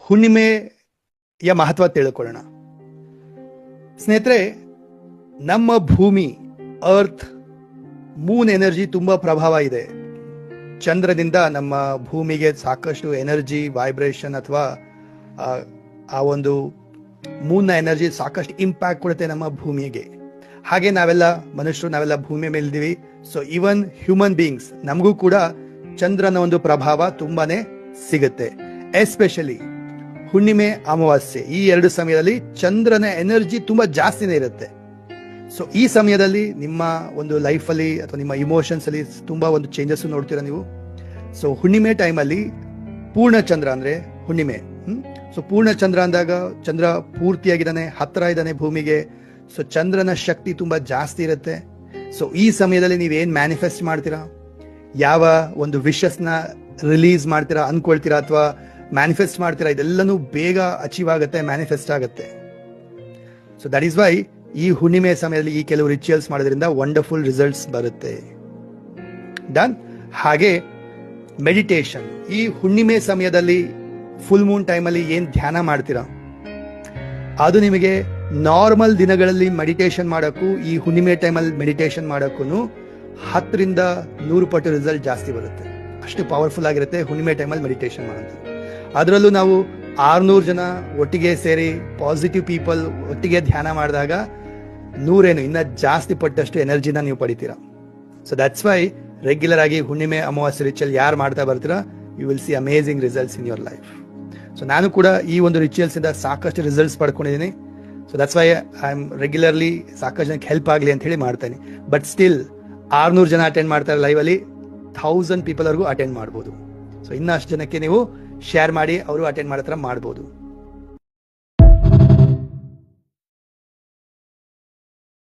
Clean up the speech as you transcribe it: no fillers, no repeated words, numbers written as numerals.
ಹುಣ್ಣಿಮೆಯ ಮಹತ್ವ ತಿಳ್ಕೊಳ್ಳೋಣ. ಸ್ನೇಹಿತರೆ, ನಮ್ಮ ಭೂಮಿ ಅರ್ತ್ ಮೂನ್ ಎನರ್ಜಿ ತುಂಬಾ ಪ್ರಭಾವ ಇದೆ. ಚಂದ್ರದಿಂದ ನಮ್ಮ ಭೂಮಿಗೆ ಸಾಕಷ್ಟು ಎನರ್ಜಿ ವೈಬ್ರೇಷನ್ ಅಥವಾ ಆ ಒಂದು ಮೂನ್ನ ಎನರ್ಜಿ ಸಾಕಷ್ಟು ಇಂಪ್ಯಾಕ್ಟ್ ಕೊಡುತ್ತೆ ನಮ್ಮ ಭೂಮಿಗೆ. ಹಾಗೆ ನಾವೆಲ್ಲ ಮನುಷ್ಯರು, ನಾವೆಲ್ಲ ಭೂಮಿ ಮೇಲಿದ್ದೀವಿ. ಸೊ ಈವನ್ ಹ್ಯೂಮನ್ ಬೀಯಿಂಗ್ಸ್ ನಮಗೂ ಕೂಡ ಚಂದ್ರನ ಒಂದು ಪ್ರಭಾವ ತುಂಬಾನೇ ಸಿಗುತ್ತೆ. ಎಸ್ಪೆಷಲಿ ಹುಣ್ಣಿಮೆ ಅಮಾವಾಸ್ಯೆ ಈ ಎರಡು ಸಮಯದಲ್ಲಿ ಚಂದ್ರನ ಎನರ್ಜಿ ತುಂಬಾ ಜಾಸ್ತಿನೇ ಇರುತ್ತೆ. ಸೊ ಈ ಸಮಯದಲ್ಲಿ ನಿಮ್ಮ ಒಂದು ಲೈಫಲ್ಲಿ ಅಥವಾ ನಿಮ್ಮ ಇಮೋಷನ್ಸ್ ಅಲ್ಲಿ ತುಂಬಾ ಒಂದು ಚೇಂಜಸ್ ನೋಡ್ತೀರಾ ನೀವು. ಸೊ ಹುಣ್ಣಿಮೆ ಟೈಮಲ್ಲಿ ಪೂರ್ಣ ಚಂದ್ರ ಅಂದ್ರೆ ಹುಣ್ಣಿಮೆ. ಸೊ ಪೂರ್ಣ ಚಂದ್ರ ಅಂದಾಗ ಚಂದ್ರ ಪೂರ್ತಿಯಾಗಿದ್ದಾನೆ, ಹತ್ರ ಇದ್ದಾನೆ ಭೂಮಿಗೆ. ಸೊ ಚಂದ್ರನ ಶಕ್ತಿ ತುಂಬಾ ಜಾಸ್ತಿ ಇರುತ್ತೆ. ಸೊ ಈ ಸಮಯದಲ್ಲಿ ನೀವೇನ್ ಮ್ಯಾನಿಫೆಸ್ಟ್ ಮಾಡ್ತೀರಾ, ಯಾವ ಒಂದು ವಿಶಸ್ನ ರಿಲೀಸ್ ಮಾಡ್ತೀರಾ ಅನ್ಕೊಳ್ತೀರಾ ಅಥವಾ ಮ್ಯಾನಿಫೆಸ್ಟ್ ಮಾಡ್ತೀರಾ, ಇದೆಲ್ಲನೂ ಬೇಗ ಅಚೀವ್ ಆಗುತ್ತೆ, ಮ್ಯಾನಿಫೆಸ್ಟ್ ಆಗುತ್ತೆ. ಸೊ ದಟ್ ಈಸ್ ವೈ ಈ ಹುಣ್ಣಿಮೆ ಸಮಯದಲ್ಲಿ ಈ ಕೆಲವು ರಿಚುವಲ್ಸ್ ಮಾಡೋದ್ರಿಂದ ವಂಡರ್ಫುಲ್ ರಿಸಲ್ಟ್ಸ್ ಬರುತ್ತೆ. ಡನ್. ಹಾಗೆ ಮೆಡಿಟೇಷನ್, ಈ ಹುಣ್ಣಿಮೆ ಸಮಯದಲ್ಲಿ ಫುಲ್ ಮೂನ್ ಟೈಮಲ್ಲಿ ಏನ್ ಧ್ಯಾನ ಮಾಡ್ತೀರಾ ಅದು ನಿಮಗೆ ನಾರ್ಮಲ್ ದಿನಗಳಲ್ಲಿ ಮೆಡಿಟೇಷನ್ ಮಾಡೋಕ್ಕೂ ಈ ಹುಣ್ಣಿಮೆ ಟೈಮಲ್ಲಿ ಮೆಡಿಟೇಷನ್ ಮಾಡೋಕ್ಕೂ 10ರಿಂದ 100 ಪಟ್ಟು ರಿಸಲ್ಟ್ ಜಾಸ್ತಿ ಬರುತ್ತೆ. ಅಷ್ಟು ಪವರ್ಫುಲ್ ಆಗಿರುತ್ತೆ ಹುಣ್ಣಿಮೆ ಟೈಮಲ್ಲಿ ಮೆಡಿಟೇಷನ್ ಮಾಡೋದು. ಅದರಲ್ಲೂ ನಾವು 600 ಜನ ಒಟ್ಟಿಗೆ ಸೇರಿ ಪಾಸಿಟಿವ್ ಪೀಪಲ್ ಒಟ್ಟಿಗೆ ಧ್ಯಾನ ಮಾಡಿದಾಗ 100 ಇನ್ನ ಜಾಸ್ತಿ ಪಟ್ಟಷ್ಟು ಎನರ್ಜಿನ ನೀವು ಪಡಿತೀರಾ. ಸೊ ದಟ್ಸ್ ವೈ ರೆಗ್ಯುಲರ್ ಆಗಿ ಹುಣ್ಣಿಮೆ ಅಮಾವಾಸ್ಯೆ ರಿಚುವಲ್ ಯಾರು ಮಾಡ್ತಾ ಬರ್ತೀರಾ, you will see amazing results in your life. So ನಾನು ಕೂಡ ಈ ಒಂದು ರಿಚುವಲ್ಸ್ ಇಂದ ಸಾಕಷ್ಟು ರಿಸಲ್ಟ್ಸ್ ಪಡ್ಕೊಂಡಿದ್ದೀನಿ. So that's why I am regularly ಸಾಕಷ್ಟು ಜನಕ್ಕೆ ಹೆಲ್ಪ್ ಆಗಲಿ ಅಂತ ಹೇಳಿ ಮಾಡ್ತೇನೆ. ಬಟ್ ಸ್ಟಿಲ್ 600 ಜನ ಅಟೆಂಡ್ ಮಾಡ್ತಾರೆ ಲೈವ್ ಅಲ್ಲಿ, 1000 ಪೀಪಲ್ ವರೆಗೂ ಅಟೆಂಡ್ ಮಾಡ್ಬೋದು. ಸೊ ಇನ್ನಷ್ಟು ಜನಕ್ಕೆ ನೀವು ಶೇರ್ ಮಾಡಿ ಅವರು ಅಟೆಂಡ್ ಮಾಡೋ ಥರ ಮಾಡ್ಬೋದು.